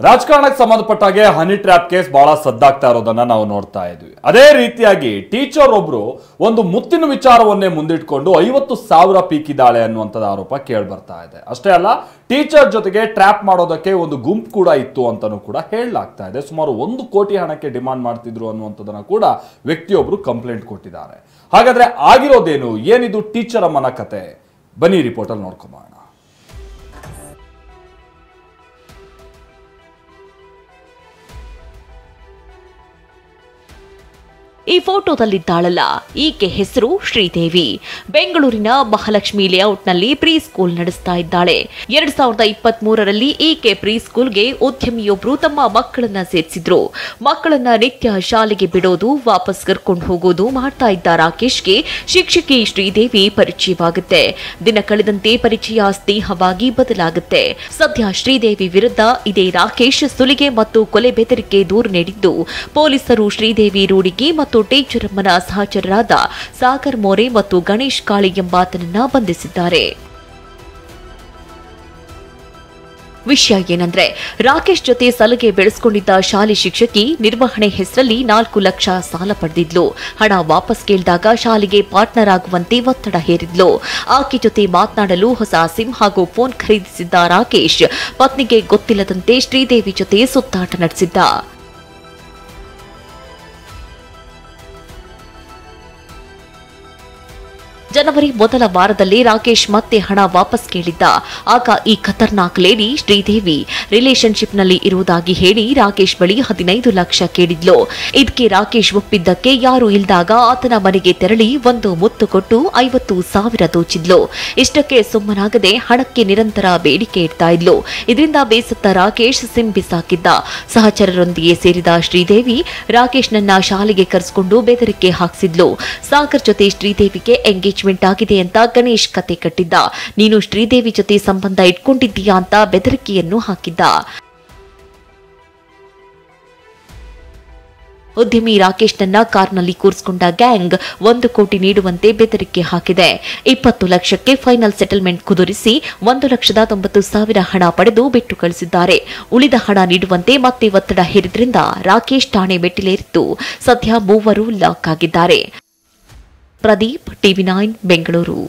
ರಾಜಕಾರಣಕ್ಕೆ ಸಂಬಂಧಪಟ್ಟಾಗೆ honey trap case ಬಹಳ ಸದ್ದಾಗ್ತಾ ಇರೋದನ್ನ ನಾವು ನೋಡ್ತಾ ಇದ್ವಿ. ಅದೇ ರೀತಿಯಾಗಿ ಟೀಚರ್ ಒಬ್ರು ಒಂದು ಮುತ್ತಿನ ವಿಚಾರವನ್ನೇ ಮುಂದಿಟ್ಕೊಂಡು 50,000 ಪೀಕಿದಾಳೆ ಅನ್ನುವಂಥದ್ದು ಆರೋಪ ಕೇಳಿ ಬರ್ತಾ ಇದೆ. ಅಷ್ಟೇ ಅಲ್ಲ, ಟೀಚರ್ ಜೊತೆಗೆ ಟ್ರ್ಯಾಪ್ ಮಾಡೋದಕ್ಕೆ ಒಂದು ಗುಂಪು ಕೂಡ ಇತ್ತು ಅಂತಾನೂ ಕೂಡ ಹೇಳಲಾಗ್ತಾ ಇದೆ. ಸುಮಾರು 1 ಕೋಟಿ ಹಣಕ್ಕೆ ಡಿಮಾಂಡ್ ಮಾಡ್ತಿದ್ರು ಅನ್ನುವಂಥದ್ದನ್ನ ಕೂಡ ವ್ಯಕ್ತಿಯೊಬ್ರು ಕಂಪ್ಲೇಂಟ್ ಕೊಟ್ಟಿದ್ದಾರೆ. ಹಾಗಾದ್ರೆ ಆಗಿರೋದೇನು, ಏನಿದು ಟೀಚರ್ ಅಮ್ಮನ ಕತೆ? ಬನ್ನಿ ರಿಪೋರ್ಟ್ ಅಲ್ಲಿ ನೋಡ್ಕೊಂಬೋಣ. ಈ ಫೋಟೋದಲ್ಲಿದ್ದಾಳಲ್ಲ, ಈಕೆ ಹೆಸರು ಶ್ರೀದೇವಿ. ಬೆಂಗಳೂರಿನ ಮಹಾಲಕ್ಷ್ಮಿ ಲೇಔಟ್ನಲ್ಲಿ ಪ್ರೀ ಸ್ಕೂಲ್ ನಡೆಸ್ತಾ ಇದ್ದಾಳೆ. 2023ರಲ್ಲಿ ಈಕೆ ಪ್ರೀ ಸ್ಕೂಲ್ಗೆ ಉದ್ಯಮಿಯೊಬ್ರು ತಮ್ಮ ಮಕ್ಕಳನ್ನ ಸೇರಿಸಿದ್ರು. ಮಕ್ಕಳನ್ನ ನಿತ್ಯ ಶಾಲೆಗೆ ಬಿಡೋದು, ವಾಪಸ್ ಕರ್ಕೊಂಡು ಹೋಗೋದು ಮಾಡ್ತಾ ಇದ್ದ ರಾಕೇಶ್ಗೆ ಶಿಕ್ಷಕಿ ಶ್ರೀದೇವಿ ಪರಿಚಯವಾಗುತ್ತೆ. ದಿನ ಕಳೆದಂತೆ ಪರಿಚಯ ಸ್ನೇಹವಾಗಿ ಬದಲಾಗುತ್ತೆ. ಸದ್ಯ ಶ್ರೀದೇವಿ ವಿರುದ್ಧ ಇದೇ ರಾಕೇಶ್ ಸುಲಿಗೆ ಮತ್ತು ಕೊಲೆ ಬೆದರಿಕೆ ದೂರು ನೀಡಿದ್ದು, ಪೊಲೀಸರು ಶ್ರೀದೇವಿ ರೂಢಿಗೆ ಮತ್ತು ಟೀಚರ್ ಅಮ್ಮನ ಸಹಚರರಾದ ಸಾಗರ್ ಮೋರೆ ಮತ್ತು ಗಣೇಶ್ ಕಾಳಿ ಎಂಬಾತನನ್ನ ಬಂಧಿಸಿದ್ದಾರೆ. ವಿಷಯ ಏನಂದ್ರೆ, ರಾಕೇಶ್ ಜೊತೆ ಸಲಹೆ ಬೆಳೆಸಿಕೊಂಡಿದ್ದ ಶಾಲೆ ಶಿಕ್ಷಕಿ ನಿರ್ವಹಣೆ ಹೆಸರಲ್ಲಿ 4 ಲಕ್ಷ ಸಾಲ ಪಡೆದಿದ್ಲು. ಹಣ ವಾಪಸ್ ಕೇಳಿದಾಗ ಶಾಲೆಗೆ ಪಾರ್ಟ್ನರ್ ಆಗುವಂತೆ ಒತ್ತಡ ಹೇರಿದ್ಲು. ಆಕೆ ಜೊತೆ ಮಾತನಾಡಲು ಹೊಸ ಸಿಮ್ ಹಾಗೂ ಫೋನ್ ಖರೀದಿಸಿದ್ದ ರಾಕೇಶ್ ಪತ್ನಿಗೆ ಗೊತ್ತಿಲ್ಲದಂತೆ ಶ್ರೀದೇವಿ ಜೊತೆ ಸುತ್ತಾಟ ನಡೆಸಿದ್ದ. ಜನವರಿ ಮೊದಲ ವಾರದಲ್ಲಿ ರಾಕೇಶ್ ಮತ್ತೆ ಹಣ ವಾಪಸ್ ಕೇಳಿದ್ದ. ಆಗ ಈ ಖತರ್ನಾಕ್ ಲೇಡಿ ಶ್ರೀದೇವಿ ರಿಲೇಶನ್ಶಿಪ್ನಲ್ಲಿ ಇರುವುದಾಗಿ ಹೇಳಿ ರಾಕೇಶ್ ಬಳಿ 15 ಲಕ್ಷ ಕೇಳಿದ್ಲು. ಇದಕ್ಕೆ ರಾಕೇಶ್ ಒಪ್ಪಿದ್ದಕ್ಕೆ ಯಾರು ಇಲ್ದಾಗ ಆತನ ಮನೆಗೆ ತೆರಳಿ ಒಂದು ಮುತ್ತು ಕೊಟ್ಟು 50,000 ದೋಚಿದ್ಲು. ಇಷ್ಟಕ್ಕೆ ಸುಮ್ಮನಾಗದೆ ಹಣಕ್ಕೆ ನಿರಂತರ ಬೇಡಿಕೆ ಇಡ್ತಾ ಇದ್ಲು. ಇದರಿಂದ ಬೇಸತ್ತ ರಾಕೇಶ್ ಸಿಮ್ ಬಿಸಾಕಿದ್ದ. ಸಹಚರರೊಂದಿಗೆ ಸೇರಿದ ಶ್ರೀದೇವಿ ರಾಕೇಶ್ನನ್ನ ಶಾಲೆಗೆ ಕರೆಸಿಕೊಂಡು ಬೆದರಿಕೆ ಹಾಕಿಸಿದ್ಲು. ಸಾಗರ್ ಜೊತೆ ಶ್ರೀದೇವಿಗೆ ಎಂಗೇಜ್ ಆಗಿದೆ ಅಂತ ಗಣೇಶ್ ಕತೆ ಕಟ್ಟಿದ್ದ. ನೀನು ಶ್ರೀದೇವಿ ಜೊತೆ ಸಂಬಂಧ ಇಟ್ಕೊಂಡಿದ್ದೀಯಾ ಅಂತ ಬೆದರಿಕೆಯನ್ನು ಹಾಕಿದ್ದ. ಉದ್ಯಮಿ ರಾಕೇಶ್ನನ್ನ ಕಾರ್ನಲ್ಲಿ ಕೂರಿಸಿಕೊಂಡ ಗ್ಯಾಂಗ್ 1 ಕೋಟಿ ನೀಡುವಂತೆ ಬೆದರಿಕೆ ಹಾಕಿದೆ. 20 ಲಕ್ಷಕ್ಕೆ ಫೈನಲ್ ಸೆಟಲ್ಮೆಂಟ್ ಕುದುರಿಸಿ 1,90,000 ಹಣ ಪಡೆದು ಬಿಟ್ಟು ಕಳಿಸಿದ್ದಾರೆ. ಉಳಿದ ಹಣ ನೀಡುವಂತೆ ಮತ್ತೆ ಒತ್ತಡ ಹೇರಿದ್ರಿಂದ ರಾಕೇಶ್ ಠಾಣೆ ಮೆಟ್ಟಿಲೇರಿದ್ದು ಸದ್ಯ 3 ಲಾಕ್ ಆಗಿದ್ದಾರೆ. ಪ್ರದೀಪ್, TV9 ಬೆಂಗಳೂರು.